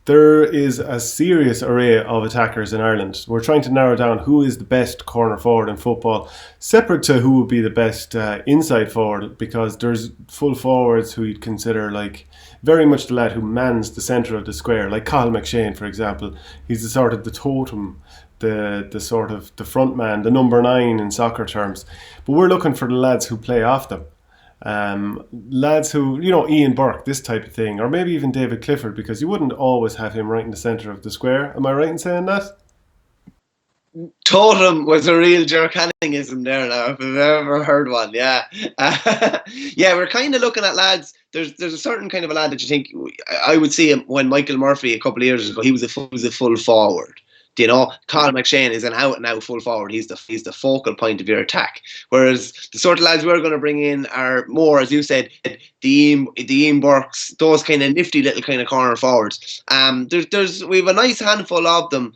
There is a serious array of attackers in Ireland. We're trying to narrow down who is the best corner forward in football, separate to who would be the best inside forward, because there's full forwards who you'd consider like very much the lad who mans the centre of the square, like Conor McShane, for example. He's the sort of the totem, the sort of the front man, the number 9 in soccer terms. But we're looking for the lads who play off them. Lads who, Ian Burke, this type of thing, or maybe even David Clifford, because you wouldn't always have him right in the centre of the square. Am I right in saying that? Totem was a real Jerkaningism there now, if I've ever heard one. Yeah. Yeah, we're kind of looking at lads. There's a certain kind of a lad that you think, I would see him when Michael Murphy a couple of years ago, he was a full forward. Conor McShane is an out and out full forward. He's the focal point of your attack. Whereas the sort of lads we're going to bring in are more, as you said, the Ian Burks, those kind of nifty little kind of corner forwards. We have a nice handful of them.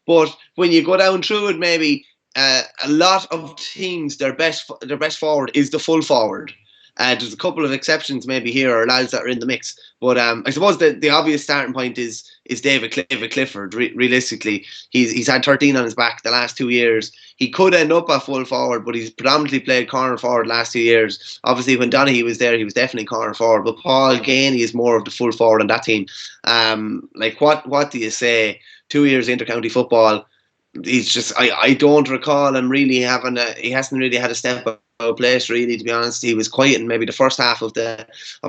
But when you go down through it, maybe a lot of teams, their best forward is the full forward. There's a couple of exceptions maybe here, or lads that are in the mix. But I suppose the obvious starting point is David Clifford. Realistically, he's had 13 on his back the last 2 years. He could end up a full forward, but he's predominantly played corner forward last 2 years. Obviously, when Donaghy was there, he was definitely corner forward. But Paul Gainey is more of the full forward on that team. What do you say? 2 years inter-county football. He's just I don't recall him really he hasn't really had a step up place, really, to be honest. He was quiet in maybe the first half of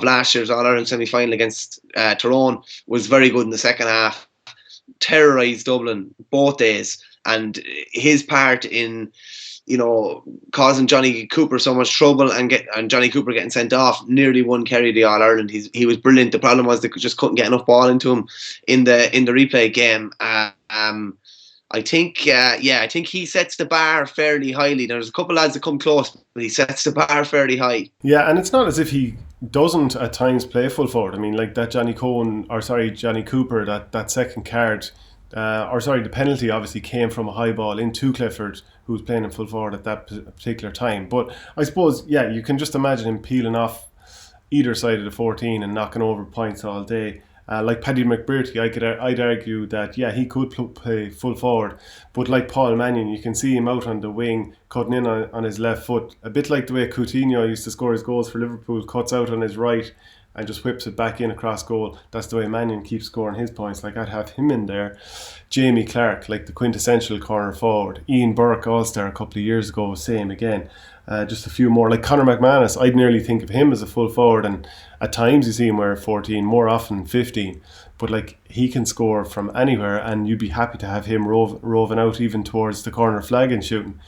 last year's All-Ireland semi-final against Tyrone. Was very good in the second half. Terrorised Dublin both days, and his part in causing Johnny Cooper so much trouble and Johnny Cooper getting sent off nearly won Kerry the All-Ireland. He was brilliant. The problem was they just couldn't get enough ball into him in the replay game. I think he sets the bar fairly highly. There's a couple of lads that come close, but he sets the bar fairly high. Yeah, and it's not as if he doesn't at times play full forward. I mean, like that Johnny Cooper, that second card, the penalty obviously came from a high ball into Clifford, who was playing in full forward at that particular time. But I suppose, yeah, you can just imagine him peeling off either side of the 14 and knocking over points all day. Like Paddy McBrearty, I'd argue that, yeah, he could play full forward. But like Paul Mannion, you can see him out on the wing, cutting in on his left foot. A bit like the way Coutinho used to score his goals for Liverpool, cuts out on his right and just whips it back in across goal. That's the way Mannion keeps scoring his points. Like, I'd have him in there. Jamie Clark, like the quintessential corner forward. Ian Burke, All-Star a couple of years ago, same again. Just a few more. Like Conor McManus, I'd nearly think of him as a full forward, and at times you see him wear 14, more often 15. But like, he can score from anywhere, and you'd be happy to have him roving out even towards the corner flag and shooting.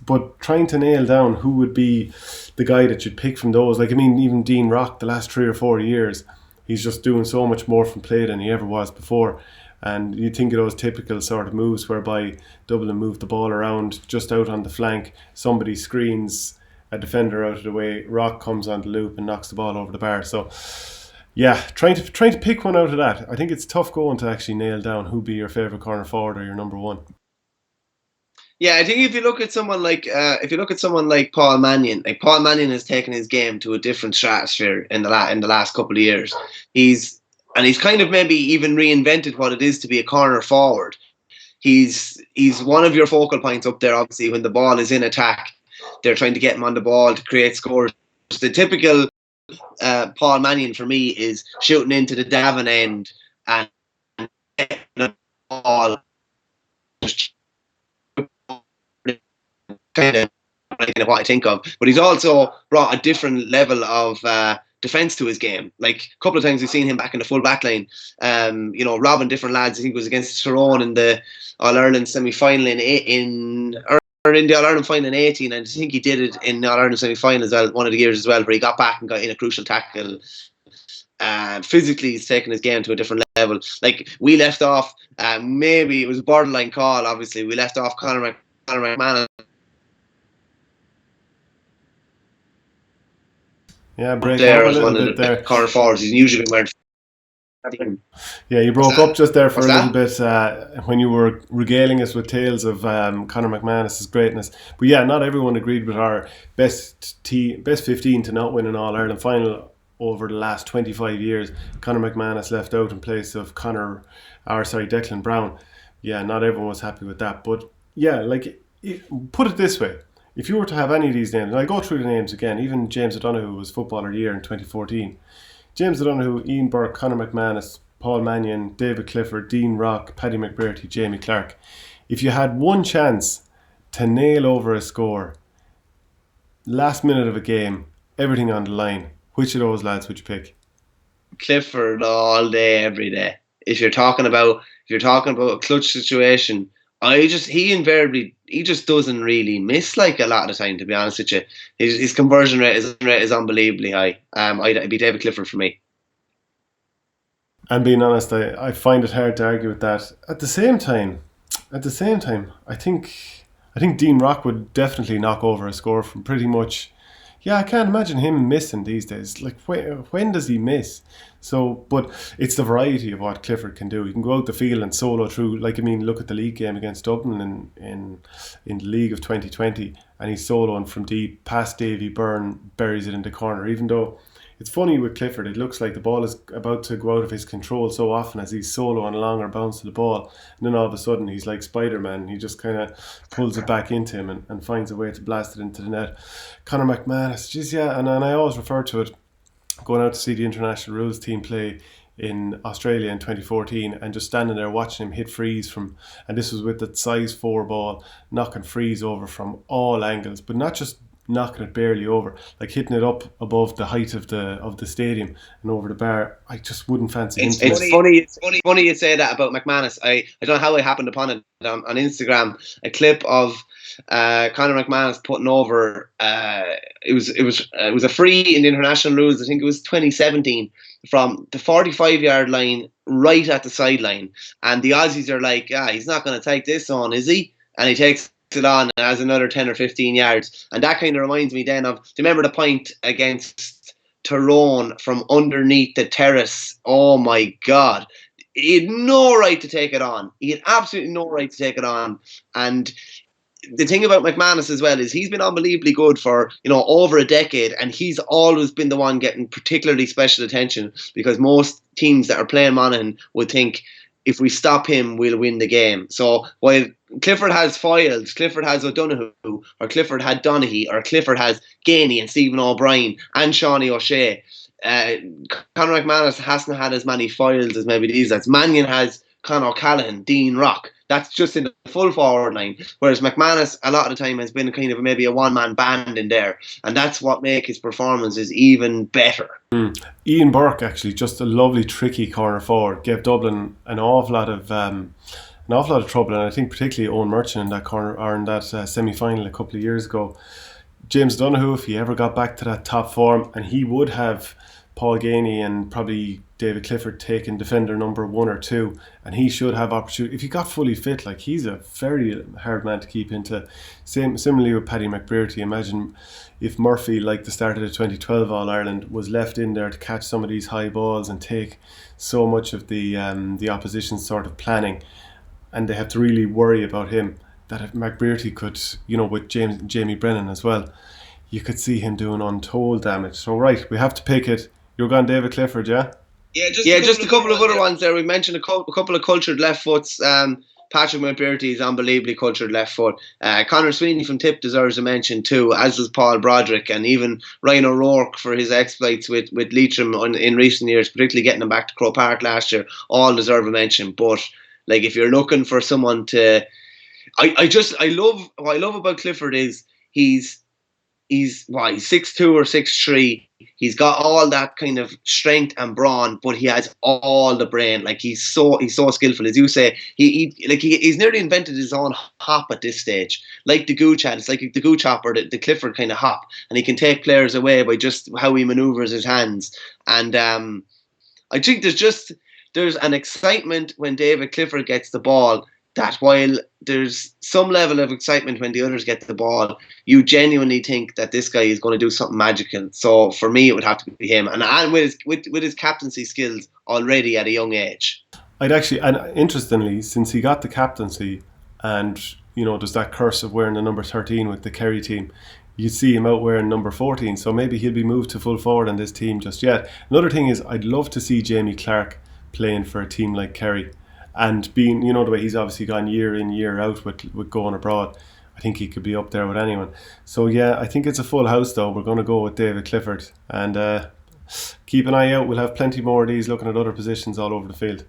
But trying to nail down who would be the guy that you'd pick from those, like, I mean, even Dean Rock, the last 3 or 4 years, he's just doing so much more from play than he ever was before. And you think of those typical sort of moves whereby Dublin move the ball around just out on the flank, somebody screens a defender out of the way, Rock comes on the loop and knocks the ball over the bar. So yeah, trying to pick one out of that. I think it's tough going to actually nail down who'd be your favourite corner forward or your number one. Yeah, I think if you look at someone like Paul Mannion, like Paul Mannion has taken his game to a different stratosphere in the last couple of years. He's kind of maybe even reinvented what it is to be a corner forward. He's one of your focal points up there, obviously, when the ball is in attack. They're trying to get him on the ball to create scores. The typical Paul Mannion for me is shooting into the Davin end and getting the ball kind of what I think of. But he's also brought a different level of defence to his game. Like, a couple of times we've seen him back in the full back line, robbing different lads. I think it was against Tyrone in the All-Ireland semi-final in the All-Ireland final in 18, and I think he did it in the All-Ireland semi-final as well, one of the years as well, where he got back and got in a crucial tackle. Physically, he's taken his game to a different level. Like, we left off, maybe it was a borderline call, obviously, we left off Conor McManus. Yeah, break up a little bit there. Corner forwards, he's usually wearing. Yeah, you broke up just there for a little bit when you were regaling us with tales of Conor McManus' greatness. But yeah, not everyone agreed with our best 15 to not win an All-Ireland final over the last 25 years. Conor McManus left out in place of Declan Brown. Yeah, not everyone was happy with that. But yeah, like, put it this way. If you were to have any of these names, and I go through the names again, even James O'Donoghue was Footballer of the Year in 2014. James O'Donoghue, Ian Burke, Conor McManus, Paul Mannion, David Clifford, Dean Rock, Paddy McBrearty, Jamie Clark. If you had one chance to nail over a score, last minute of a game, everything on the line, which of those lads would you pick? Clifford all day, every day. If you're talking about a clutch situation, he just doesn't really miss, like, a lot of the time, to be honest with you. His conversion rate is unbelievably high. It'd be David Clifford for me. And being honest, I find it hard to argue with that. At the same time, I think Dean Rock would definitely knock over a score from pretty much. Yeah, I can't imagine him missing these days. Like, when does he miss? So, but it's the variety of what Clifford can do. He can go out the field and solo through. Like, I mean, look at the league game against Dublin in the League of 2020, and he's soloing from deep past Davy Byrne, buries it in the corner. Even though it's funny with Clifford, it looks like the ball is about to go out of his control so often as he's soloing along or bounce to the ball, and then all of a sudden he's like Spider-Man. He just kind of pulls it back into him and finds a way to blast it into the net. Conor McManus, geez, yeah, and I always refer to it, going out to see the international rules team play in Australia in 2014 and just standing there watching him hit frees from, and this was with the size 4 ball, knocking frees over from all angles, but not just knocking it barely over, like hitting it up above the height of the stadium and over the bar. I just wouldn't fancy him. It's funny you say that about McManus. I don't know how I happened upon it on Instagram, a clip of Conor McManus putting over it was a free in the international rules. I think it was 2017, from the 45-yard line right at the sideline, and the Aussies are like, he's not going to take this on, is he? And he takes it on and has another 10 or 15 yards. And that kind of reminds me then of, do you remember the point against Tyrone from underneath the terrace? Oh my God. He had no right to take it on. He had absolutely no right to take it on. And the thing about McManus as well is he's been unbelievably good for, over a decade, and he's always been the one getting particularly special attention, because most teams that are playing Monaghan would think, if we stop him, we'll win the game. So while Clifford has foils, Clifford has O'Donoghue, or Clifford had Donaghy, or Clifford has Gainey and Stephen O'Brien and Shawnee O'Shea, Conor McManus hasn't had as many foils as maybe these lads. Mannion has Conor Callaghan, Dean Rock. That's just in the full forward line. Whereas McManus, a lot of the time, has been kind of maybe a one-man band in there. And that's what makes his performances even better. Ian Burke, actually, just a lovely, tricky corner forward, gave Dublin an awful lot of trouble. And I think particularly Owen Merchant in that corner, or in that semi-final a couple of years ago. James O'Donoghue, if he ever got back to that top form, and he would have Paul Gainey and probably David Clifford taking defender number 1 or 2, and he should have opportunity if he got fully fit. Like, he's a very hard man to keep into. Similarly with Paddy McBrearty, imagine if Murphy, like the start of the 2012 All-Ireland, was left in there to catch some of these high balls and take so much of the opposition's sort of planning, and they have to really worry about him. That if McBrearty could, with Jamie Brennan as well, you could see him doing untold damage. So right, we have to pick it. You're gone David Clifford, yeah? Yeah, just a couple of other ones there. We mentioned a couple of cultured left foots. Patrick McBrearty is unbelievably cultured left foot. Conor Sweeney from Tip deserves a mention too, as does Paul Broderick, and even Ryan O'Rourke for his exploits with Leitrim in recent years, particularly getting him back to Croke Park last year. All deserve a mention. But like, if you're looking for someone to, what I love about Clifford is he's 6'2" or 6'3". He's got all that kind of strength and brawn, but he has all the brain. Like, he's so skillful, as you say. He's nearly invented his own hop at this stage, like the Gooch had. It's like the Gooch hop, or the Clifford kind of hop, and he can take players away by just how he manoeuvres his hands. And I think there's an excitement when David Clifford gets the ball, that while there's some level of excitement when the others get the ball, you genuinely think that this guy is going to do something magical. So for me, it would have to be him, and with his captaincy skills already at a young age. And interestingly, since he got the captaincy, and there's that curse of wearing the number 13 with the Kerry team, you see him out wearing number 14, so maybe he'll be moved to full forward on this team just yet. Another thing is, I'd love to see Jamie Clark playing for a team like Kerry, and being, the way he's obviously gone year in, year out with going abroad. I think he could be up there with anyone. So yeah, I think it's a full house though. We're going to go with David Clifford, and keep an eye out. We'll have plenty more of these looking at other positions all over the field.